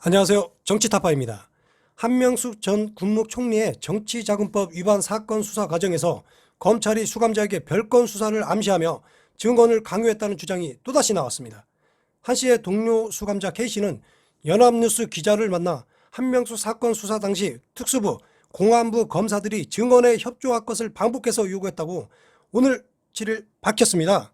안녕하세요. 정치타파입니다. 한명숙 전 국무총리의 정치자금법 위반 사건 수사 과정에서 검찰이 수감자에게 별건 수사를 암시하며 증언을 강요했다는 주장이 또다시 나왔습니다. 한 씨의 동료 수감자 K씨는 연합뉴스 기자를 만나 한명숙 사건 수사 당시 특수부, 공안부 검사들이 증언에 협조할 것을 반복해서 요구했다고 오늘 7일 밝혔습니다.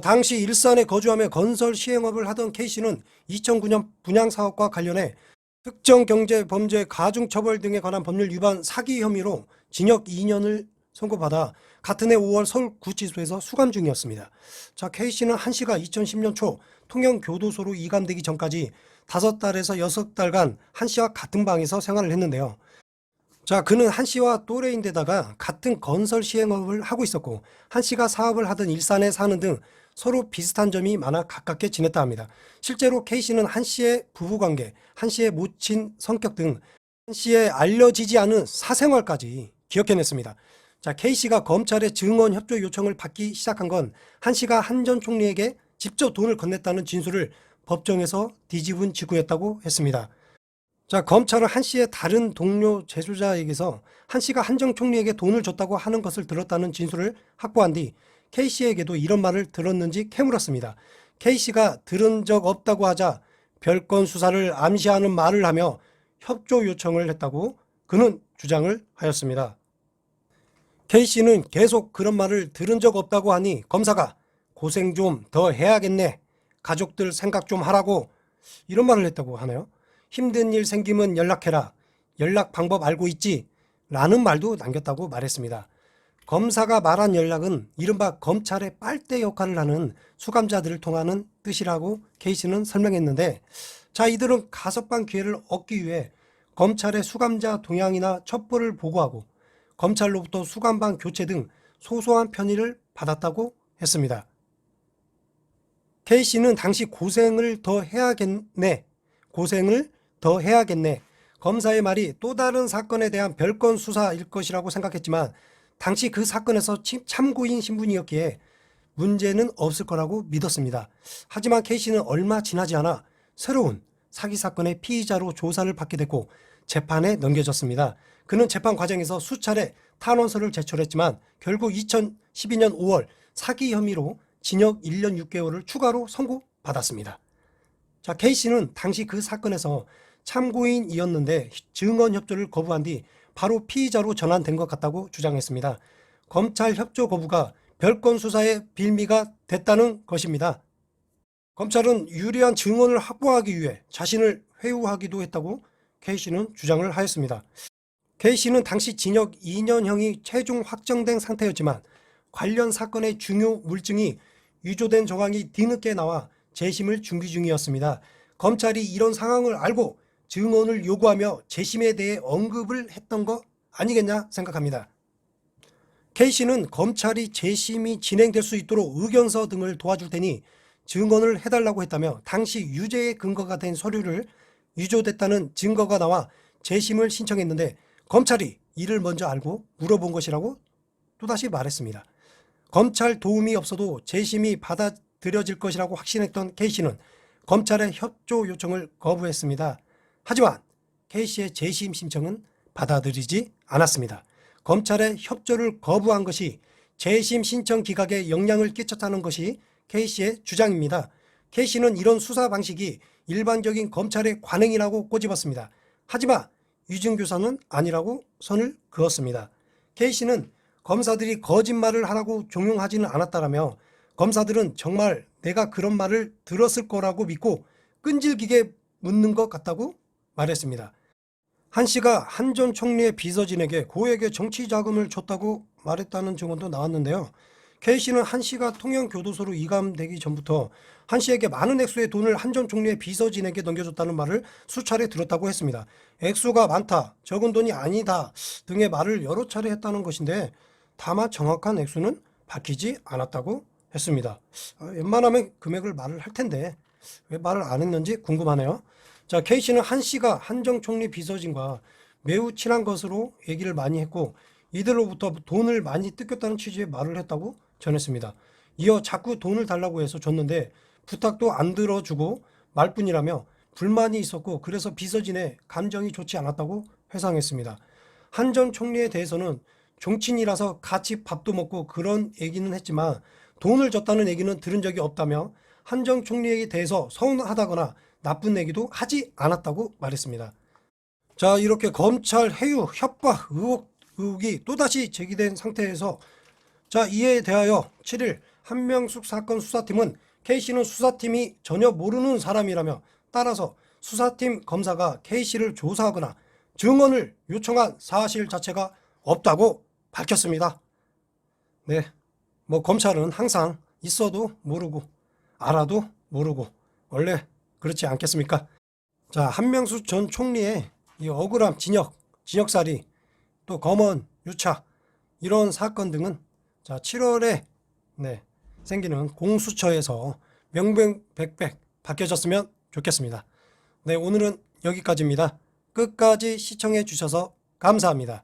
당시 일산에 거주하며 건설 시행업을 하던 K씨는 2009년 분양사업과 관련해 특정경제범죄 가중처벌 등에 관한 법률 위반 사기 혐의로 징역 2년을 선고받아 같은 해 5월 서울구치소에서 수감 중이었습니다. K씨는 한 씨가 2010년 초 통영교도소로 이감되기 전까지 5달에서 6달간 한 씨와 같은 방에서 생활을 했는데요. 그는 한 씨와 또래인데다가 같은 건설 시행업을 하고 있었고 한 씨가 사업을 하던 일산에 사는 등 서로 비슷한 점이 많아 가깝게 지냈다 합니다. 실제로 K씨는 한 씨의 부부관계, 한 씨의 모친 성격 등 한 씨의 알려지지 않은 사생활까지 기억해냈습니다. K씨가 검찰의 증언 협조 요청을 받기 시작한 건 한 씨가 한 전 총리에게 직접 돈을 건넸다는 진술을 법정에서 뒤집은 직후였다고 했습니다. 검찰은 한 씨의 다른 동료 재수자에게서 한 씨가 한 전 총리에게 돈을 줬다고 하는 것을 들었다는 진술을 확보한 뒤 K씨에게도 이런 말을 들었는지 캐물었습니다. K씨가 들은 적 없다고 하자 별건 수사를 암시하는 말을 하며 협조 요청을 했다고 그는 주장을 하였습니다. K씨는 계속 그런 말을 들은 적 없다고 하니 검사가 고생 좀 더 해야겠네, 가족들 생각 좀 하라고, 이런 말을 했다고 하네요. 힘든 일 생기면 연락해라, 연락 방법 알고 있지, 라는 말도 남겼다고 말했습니다. 검사가 말한 연락은 이른바 검찰의 빨대 역할을 하는 수감자들을 통하는 뜻이라고 K씨는 설명했는데, 이들은 가석방 기회를 얻기 위해 검찰의 수감자 동향이나 첩보를 보고하고 검찰로부터 수감방 교체 등 소소한 편의를 받았다고 했습니다. K씨는 당시 고생을 더 해야겠네, 검사의 말이 또 다른 사건에 대한 별건 수사일 것이라고 생각했지만 당시 그 사건에서 참고인 신분이었기에 문제는 없을 거라고 믿었습니다. 하지만 K씨는 얼마 지나지 않아 새로운 사기 사건의 피의자로 조사를 받게 됐고 재판에 넘겨졌습니다. 그는 재판 과정에서 수차례 탄원서를 제출했지만 결국 2012년 5월 사기 혐의로 징역 1년 6개월을 추가로 선고받았습니다. K씨는 당시 그 사건에서 참고인이었는데 증언 협조를 거부한 뒤 바로 피의자로 전환된 것 같다고 주장했습니다. 검찰 협조 거부가 별건 수사의 빌미가 됐다는 것입니다. 검찰은 유리한 증언을 확보하기 위해 자신을 회유하기도 했다고 K씨는 주장을 하였습니다. K씨는 당시 징역 2년형이 최종 확정된 상태였지만 관련 사건의 중요 물증이 위조된 정황이 뒤늦게 나와 재심을 준비 중이었습니다. 검찰이 이런 상황을 알고 증언을 요구하며 재심에 대해 언급을 했던 거 아니겠냐 생각합니다. K씨는 검찰이 재심이 진행될 수 있도록 의견서 등을 도와줄 테니 증언을 해달라고 했다며 당시 유죄의 근거가 된 서류를 위조됐다는 증거가 나와 재심을 신청했는데 검찰이 이를 먼저 알고 물어본 것이라고 또다시 말했습니다. 검찰 도움이 없어도 재심이 받아들여질 것이라고 확신했던 K씨는 검찰의 협조 요청을 거부했습니다. 하지만 K씨의 재심 신청은 받아들이지 않았습니다. 검찰의 협조를 거부한 것이 재심 신청 기각에 영향을 끼쳤다는 것이 K씨의 주장입니다. K씨는 이런 수사 방식이 일반적인 검찰의 관행이라고 꼬집었습니다. 하지만 위증교사는 아니라고 선을 그었습니다. K씨는 검사들이 거짓말을 하라고 종용하지는 않았다라며 검사들은 정말 내가 그런 말을 들었을 거라고 믿고 끈질기게 묻는 것 같다고 말했습니다. 한 씨가 한 전 총리의 비서진에게 고액의 정치 자금을 줬다고 말했다는 증언도 나왔는데요. K씨는 한 씨가 통영교도소로 이감되기 전부터 한 씨에게 많은 액수의 돈을 한 전 총리의 비서진에게 넘겨줬다는 말을 수차례 들었다고 했습니다. 액수가 많다, 적은 돈이 아니다 등의 말을 여러 차례 했다는 것인데 다만 정확한 액수는 밝히지 않았다고 했습니다. 웬만하면 금액을 말을 할 텐데 왜 말을 안 했는지 궁금하네요. K씨는 한 씨가 한 전 총리 비서진과 매우 친한 것으로 얘기를 많이 했고 이들로부터 돈을 많이 뜯겼다는 취지의 말을 했다고 전했습니다. 이어 자꾸 돈을 달라고 해서 줬는데 부탁도 안 들어주고 말뿐이라며 불만이 있었고 그래서 비서진의 감정이 좋지 않았다고 회상했습니다. 한 전 총리에 대해서는 종친이라서 같이 밥도 먹고 그런 얘기는 했지만 돈을 줬다는 얘기는 들은 적이 없다며 한 전 총리에 대해서 서운하다거나 나쁜 얘기도 하지 않았다고 말했습니다. 자, 이렇게 검찰 해유 협박 의혹이 또다시 제기된 상태에서 자, 이에 대하여 7일 한명숙 사건 수사팀은 K씨는 수사팀이 전혀 모르는 사람이라며 따라서 수사팀 검사가 K씨를 조사하거나 증언을 요청한 사실 자체가 없다고 밝혔습니다. 네, 뭐 검찰은 항상 있어도 모르고 알아도 모르고 원래 그렇지 않겠습니까? 자, 한명숙 전 총리의 이 억울함 진역살이 또 검언 유착 이런 사건 등은 자 7월에 생기는 공수처에서 명명백백 밝혀졌으면 좋겠습니다. 네, 오늘은 여기까지입니다. 끝까지 시청해 주셔서 감사합니다.